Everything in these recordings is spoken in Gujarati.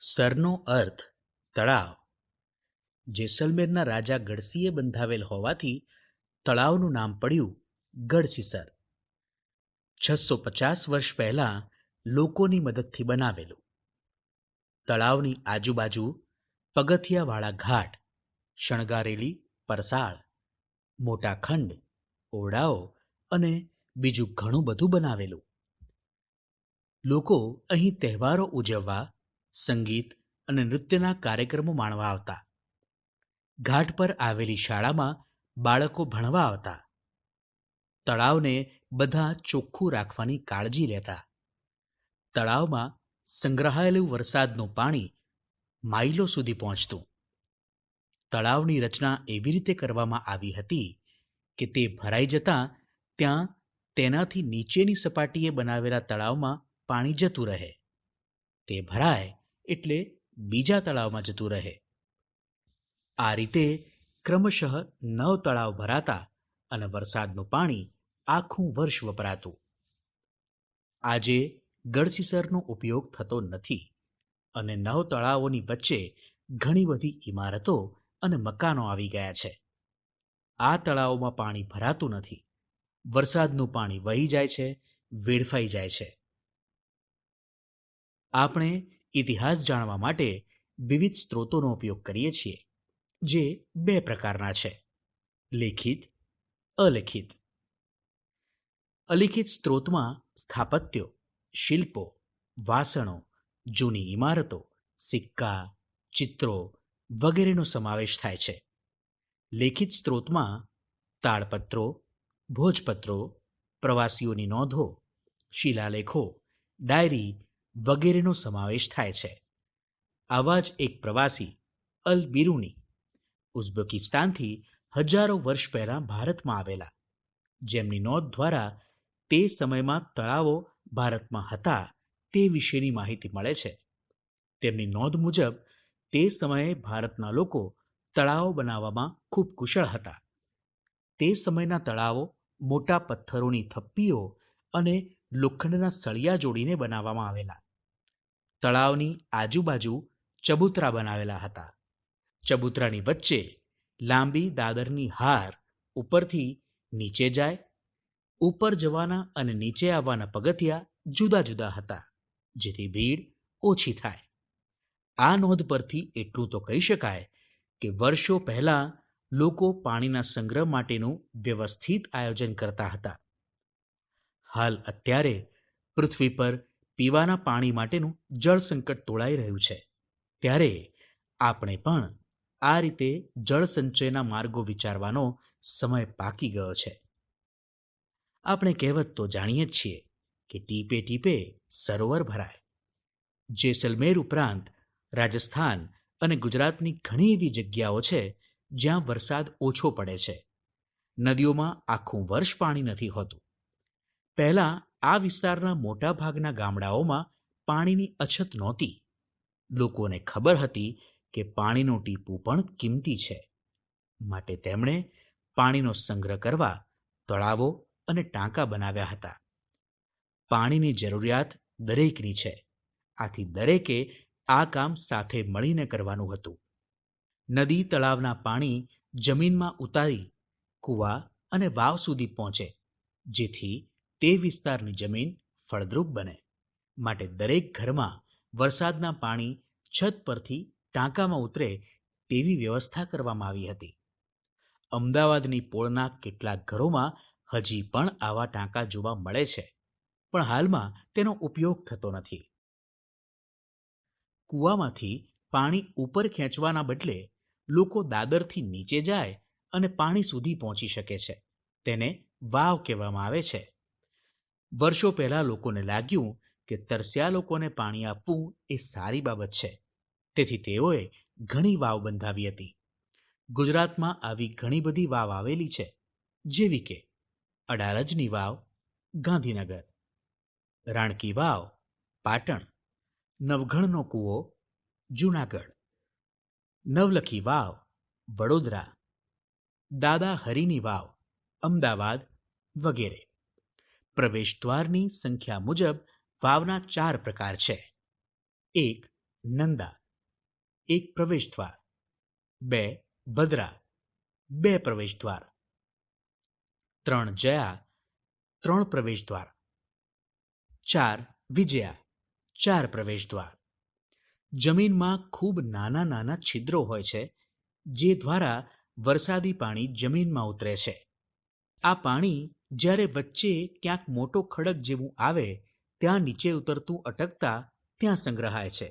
સરનો અર્થ તળાવ. જેસલમેરના રાજા ગઢસીએ બંધાવેલ હોવાથી તળાવનું નામ પડ્યું ગઢસીસર. 650 વર્ષ પહેલા લોકોની મદદથી બનાવેલું. તળાવની આજુબાજુ પગથિયાવાળા ઘાટ, શણગારેલી પરસાળ, મોટા ખંડ, ઓરડાઓ અને બીજું ઘણું બધું બનાવેલું. લોકો અહીં તહેવારો ઉજવવા, સંગીત અને નૃત્યના કાર્યક્રમો માણવા આવતા. ઘાટ પર આવેલી શાળામાં બાળકો ભણવા આવતા. તળાવને બધા ચોખ્ખું રાખવાની કાળજી લેતા. તળાવમાં સંગ્રહાયેલું વરસાદનું પાણી માઇલો સુધી પહોંચતું. તળાવની રચના એવી રીતે કરવામાં આવી હતી કે તે ભરાઈ જતાં ત્યાં તેનાથી નીચેની સપાટીએ બનાવેલા તળાવમાં પાણી જતું રહે. તે ભરાય એટલે બીજા તળાવમાં જતું રહે. આ રીતે ક્રમશઃ 9 તળાવ ભરાતા અને વરસાદનું પાણી આખું વર્ષ વપરાતું. આજે ગઢસીસરનો ઉપયોગ થતો નથી અને 9 તળાવોની વચ્ચે ઘણી બધી ઇમારતો અને મકાનો આવી ગયા છે. આ તળાવોમાં પાણી ભરાતું નથી. વરસાદનું પાણી વહી જાય છે, વેડફાઈ જાય છે. આપણે ઇતિહાસ જાણવા માટે વિવિધ સ્ત્રોતોનો ઉપયોગ કરીએ છીએ, જે 2 પ્રકારના છે: લેખિત, અલેખિત. અલિખિત સ્ત્રોતમાં સ્થાપત્યો, શિલ્પો, વાસણો, જૂની ઇમારતો, સિક્કા, ચિત્રો વગેરેનો સમાવેશ થાય છે. લેખિત સ્ત્રોતમાં તાળપત્રો, ભોજપત્રો, પ્રવાસીઓની નોંધો, શિલાલેખો, ડાયરી વગેરેનો સમાવેશ થાય છે. આવા જ એક પ્રવાસી અલ બિરુની ઉઝબેકિસ્તાનથી હજારો વર્ષ પહેલાં ભારતમાં આવેલા, જેમની નોંધ દ્વારા તે સમયમાં તળાવો ભારતમાં હતા તે વિશેની માહિતી મળે છે. તેમની નોંધ મુજબ તે સમયે ભારતના લોકો તળાવો બનાવવામાં ખૂબ કુશળ હતા. તે સમયના તળાવો મોટા પથ્થરોની થપ્પીઓ અને લોખંડના સળિયા જોડીને બનાવવામાં આવેલા. તળાવની આજુબાજુ ચબૂતરા બનાવેલા હતા. ચબૂતરાની વચ્ચે લાંબી દાદરની હાર ઉપરથી નીચે જાય. ઉપર જવાના અને નીચે આવવાના પગથિયા જુદા જુદા હતા, જેથી ભીડ ઓછી થાય. આ નોંધ પરથી એટલું તો કહી શકાય કે વર્ષો પહેલા લોકો પાણીના સંગ્રહ માટેનું વ્યવસ્થિત આયોજન કરતા હતા. હાલ અત્યારે પૃથ્વી પર પીવાના પાણી માટેનું જળ સંકટ તોળાઈ રહ્યું છે, ત્યારે આપણે પણ આ રીતે જળ સંચયના માર્ગો વિચારવાનો સમય પાકી ગયો છે. આપણે કહેવત તો જાણીએ જ છીએ કે ટીપે ટીપે સરોવર ભરાય. જેસલમેર ઉપરાંત રાજસ્થાન અને ગુજરાતની ઘણી એવી જગ્યાઓ છે જ્યાં વરસાદ ઓછો પડે છે. નદીઓમાં આખું વર્ષ પાણી નથી હોતું. પહેલાં આ વિસ્તારના મોટા ભાગના ગામડાઓમાં પાણીની અછત નહોતી. લોકોને ખબર હતી કે પાણીનું ટીપું પણ કિંમતી છે, માટે તેમણે પાણીનો સંગ્રહ કરવા તળાવો અને ટાંકા બનાવ્યા હતા. પાણીની જરૂરિયાત દરેકની છે, આથી દરેકે આ કામ સાથે મળીને કરવાનું હતું. નદી તળાવના પાણી જમીનમાં ઉતારી કૂવા અને વાવ સુધી પહોંચે, જેથી તે વિસ્તારની જમીન ફળદ્રુપ બને. માટે દરેક ઘરમાં વરસાદના પાણી છત પરથી ટાંકામાં ઉતરે તેવી વ્યવસ્થા કરવામાં આવી હતી. અમદાવાદની પોળના કેટલાક ઘરોમાં હજી પણ આવા ટાંકા જોવા મળે છે, પણ હાલમાં તેનો ઉપયોગ થતો નથી. કૂવામાંથી પાણી ઉપર ખેંચવાના બદલે લોકો દાદરથી નીચે જાય અને પાણી સુધી પહોંચી શકે છે. તેને વાવ કહેવામાં આવે છે. વર્ષો પહેલા લોકોને લાગ્યું કે તરસ્યા લોકોને પાણી આપવું એ સારી બાબત છે, તેથી તેઓએ ઘણી વાવ બંધાવી હતી. ગુજરાતમાં આવી ઘણી બધી વાવ આવેલી છે, જેવી કે અડાલજની વાવ ગાંધીનગર, રાણકી વાવ પાટણ, નવઘણનો કૂવો જૂનાગઢ, નવલખી વાવ વડોદરા, દાદા હરીની વાવ અમદાવાદ વગેરે. પ્રવેશદ્વારની સંખ્યા મુજબ વાવના 4 પ્રકાર છે. 1. નંદા, 1 પ્રવેશદ્વાર. 2 ભદ્રા, 2 પ્રવેશદ્વાર. 3 જયા, 3 પ્રવેશદ્વાર. 4 વિજયા, 4 પ્રવેશદ્વાર. જમીનમાં ખૂબ નાના નાના છિદ્રો હોય છે જે દ્વારા વરસાદી પાણી જમીનમાં ઉતરે છે. આ પાણી જ્યારે વચ્ચે ક્યાંક મોટો ખડક જેવું આવે ત્યાં નીચે ઉતરતું અટકતા ત્યાં સંગ્રહાય છે,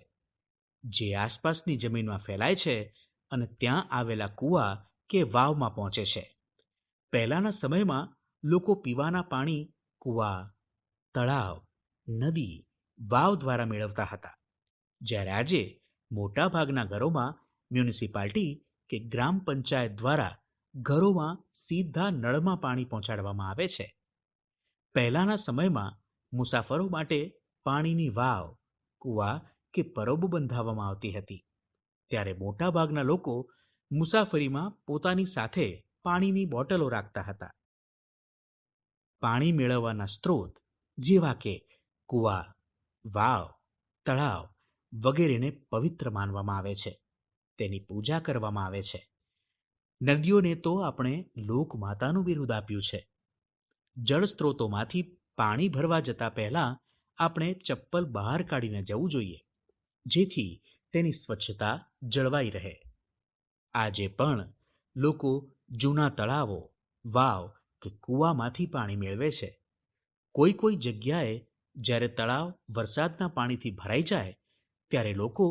જે આસપાસની જમીનમાં ફેલાય છે અને ત્યાં આવેલા કૂવા કે વાવમાં પહોંચે છે. પહેલાના સમયમાં લોકો પીવાના પાણી કૂવા, તળાવ, નદી, વાવ દ્વારા મેળવતા હતા, જ્યારે આજે મોટાભાગના ઘરોમાં મ્યુનિસિપાલિટી કે ગ્રામ પંચાયત દ્વારા ઘરોમાં સીધા નળમાં પાણી પહોંચાડવામાં આવે છે. પહેલાના સમયમાં મુસાફરો માટે પાણીની વાવ, કૂવા કે પરબો બંધાવવામાં આવતી હતી. ત્યારે મોટાભાગના લોકો મુસાફરીમાં પોતાની સાથે પાણીની બોટલો રાખતા હતા. પાણી મેળવવાના સ્ત્રોત જેવા કે કૂવા, વાવ, તળાવ વગેરેને પવિત્ર માનવામાં આવે છે. તેની પૂજા કરવામાં આવે છે. નદીઓને તો આપણે લોકમાતાનું બિરુદ આપ્યું છે. જળ સ્ત્રોતોમાંથી પાણી ભરવા જતા પહેલા આપણે ચપ્પલ બહાર કાઢીને જવું જોઈએ, જેથી તેની સ્વચ્છતા જળવાઈ રહે. આજે પણ લોકો જૂના તળાવો, વાવ કે કૂવામાંથી પાણી મેળવે છે. કોઈ જગ્યાએ જ્યારે તળાવ વરસાદના પાણીથી ભરાઈ જાય ત્યારે લોકો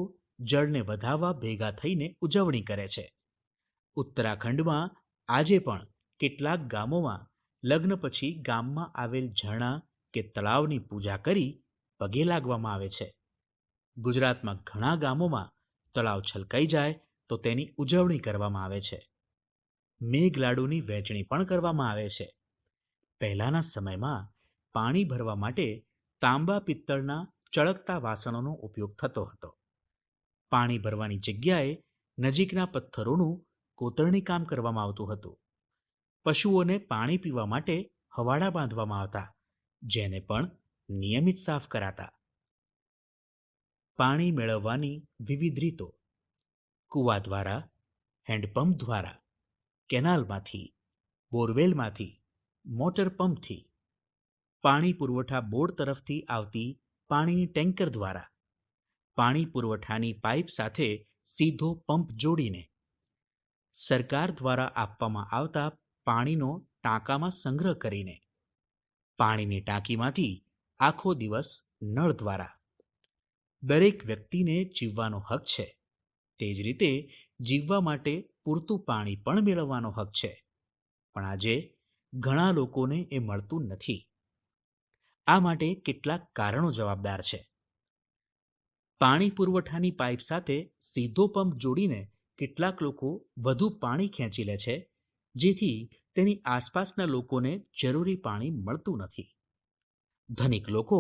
જળને વધાવવા ભેગા થઈને ઉજવણી કરે છે. ઉત્તરાખંડમાં આજે પણ કેટલાક ગામોમાં લગ્ન પછી ગામમાં આવેલ ઝરણા કે તળાવની પૂજા કરી પગે લાગવામાં આવે છે. ગુજરાતમાં ઘણા ગામોમાં તળાવ છલકાઈ જાય તો તેની ઉજવણી કરવામાં આવે છે. મેઘલાડુની વહેંચણી પણ કરવામાં આવે છે. પહેલાના સમયમાં પાણી ભરવા માટે તાંબા પિત્તળના ચળકતા વાસણોનો ઉપયોગ થતો હતો. પાણી ભરવાની જગ્યાએ નજીકના પથ્થરોનું કોતરણી કામ કરવામાં આવતું હતું. પશુઓને પાણી પીવા માટે હવાડા બાંધવામાં આવતા, જેને પણ નિયમિત સાફ કરાતા. પાણી મેળવવાની વિવિધ રીતો: કૂવા દ્વારા, હેન્ડપંપ દ્વારા, કેનાલમાંથી, બોરવેલમાંથી, મોટર પંપથી, પાણી પુરવઠા બોર્ડ તરફથી આવતી પાણીની ટેન્કર દ્વારા, પાણી પુરવઠાની પાઇપ સાથે સીધો પંપ જોડીને, સરકાર દ્વારા આપવામાં આવતા પાણીનો ટાંકામાં સંગ્રહ કરીને, પાણીની ટાંકીમાંથી આખો દિવસ નળ દ્વારા. દરેક વ્યક્તિને જીવવાનો હક છે, તે જ રીતે જીવવા માટે પૂરતું પાણી પણ મેળવવાનો હક છે. પણ આજે ઘણા લોકોને એ મળતું નથી. આ માટે કેટલાક કારણો જવાબદાર છે. પાણી પુરવઠાની પાઇપ સાથે સીધો પંપ જોડીને કેટલાક લોકો વધુ પાણી ખેંચી લે છે, જેથી તેની આસપાસના લોકોને જરૂરી પાણી મળતું નથી. ધનિક લોકો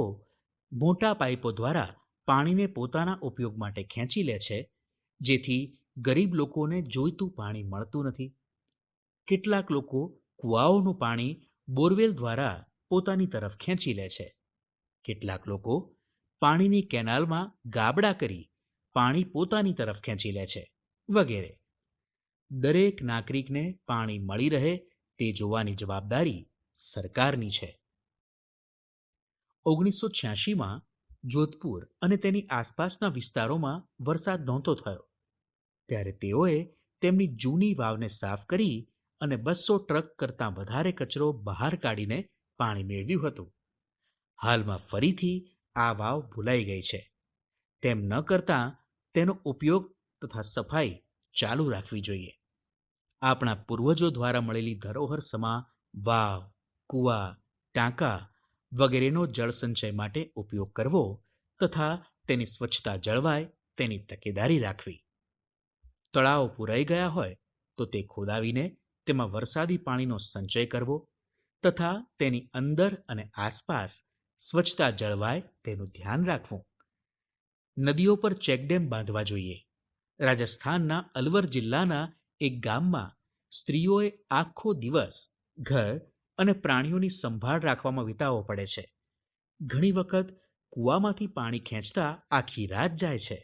મોટા પાઇપો દ્વારા પાણીને પોતાના ઉપયોગ માટે ખેંચી લે છે, જેથી ગરીબ લોકોને જોઈતું પાણી મળતું નથી. કેટલાક લોકો કૂવાઓનું પાણી બોરવેલ દ્વારા પોતાની તરફ ખેંચી લે છે. કેટલાક લોકો પાણીની કેનાલમાં ગાબડા કરી પાણી પોતાની તરફ ખેંચી લે છે, વગેરે. દરેક નાગરિકને પાણી મળી રહે તે જોવાની જવાબદારી સરકારની છે. 1986માં જોધપુર અને તેની આસપાસના વિસ્તારોમાં વરસાદ નહોતો થયો, ત્યારે તેઓએ તેમની જૂની વાવને સાફ કરી અને 200 ટ્રક કરતાં વધારે કચરો બહાર કાઢીને પાણી મેળવ્યું હતું. હાલમાં ફરીથી આ વાવ ભૂલાઈ ગઈ છે. તેમ ન કરતાં તેનો ઉપયોગ તથા સફાઈ ચાલુ રાખવી જોઈએ. આપણા પૂર્વજો દ્વારા મળેલી ધરોહર સમા વાવ, કૂવા, ટાંકા વગેરેનો જળસંચય માટે ઉપયોગ કરવો તથા તેની સ્વચ્છતા જળવાય તેની તકેદારી રાખવી. તળાવો પૂરાઈ ગયા હોય તો તે ખોદાવીને તેમાં વરસાદી પાણીનો સંચય કરવો તથા તેની અંદર અને આસપાસ સ્વચ્છતા જળવાય તેનું ધ્યાન રાખવું. નદીઓ પર ચેકડેમ બાંધવા જોઈએ. રાજસ્થાનના અલવર જિલ્લાના એક ગામમાં સ્ત્રીઓએ આખો દિવસ ઘર અને પ્રાણીઓની સંભાળ રાખવામાં વિતાવવો પડે છે. ઘણી વખત કૂવામાંથી પાણી ખેંચતા આખી રાત જાય છે.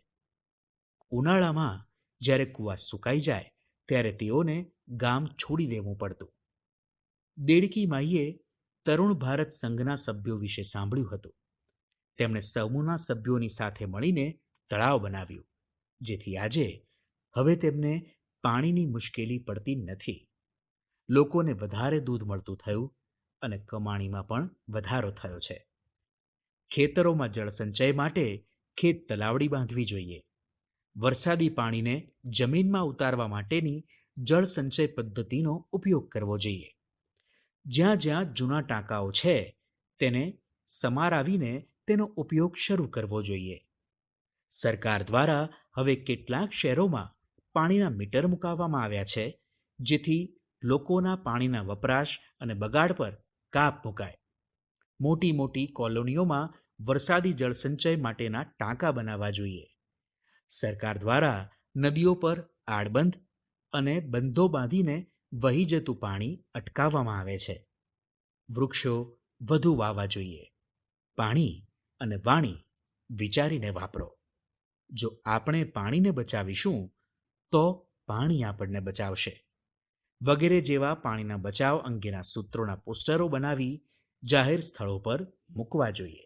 ઉનાળામાં જ્યારે કૂવા સુકાઈ જાય ત્યારે તેઓને ગામ છોડી દેવું પડતું. દેડકી માઈએ તરુણ ભારત સંઘના સભ્યો વિશે સાંભળ્યું હતું. તેમણે સમૂહના સભ્યોની સાથે મળીને તળાવ બનાવ્યું, જેથી આજે હવે તેમને પાણીની મુશ્કેલી પડતી નથી. લોકોને વધારે દૂધ મળતું થયું અને કમાણીમાં પણ વધારો થયો છે. ખેતરોમાં જળસંચય માટે ખેત તલાવડી બાંધવી જોઈએ. વરસાદી પાણીને જમીનમાં ઉતારવા માટેની જળસંચય પદ્ધતિનો ઉપયોગ કરવો જોઈએ. જ્યાં જ્યાં જૂના ટાંકાઓ છે તેને સમારાવીને તેનો ઉપયોગ શરૂ કરવો જોઈએ. સરકાર દ્વારા હવે કેટલાક શહેરોમાં પાણીના મીટર મુકાવવામાં આવ્યા છે, જેથી લોકોના પાણીના વપરાશ અને બગાડ પર કાપ મુકાય. મોટી મોટી કોલોનીઓમાં વરસાદી જળસંચય માટેના ટાંકા બનાવવા જોઈએ. સરકાર દ્વારા નદીઓ પર આડબંધ અને બંધો બાંધીને વહી જતું પાણી અટકાવવામાં આવે છે. વૃક્ષો વધુ વાવવા જોઈએ. પાણી અને વાણી વિચારીને વાપરો. જો આપણે પાણીને બચાવીશું તો પાણી આપણને બચાવશે. વગેરે જેવા પાણીના બચાવ અંગેના સૂત્રોના પોસ્ટરો બનાવી જાહેર સ્થળો પર મૂકવા જોઈએ.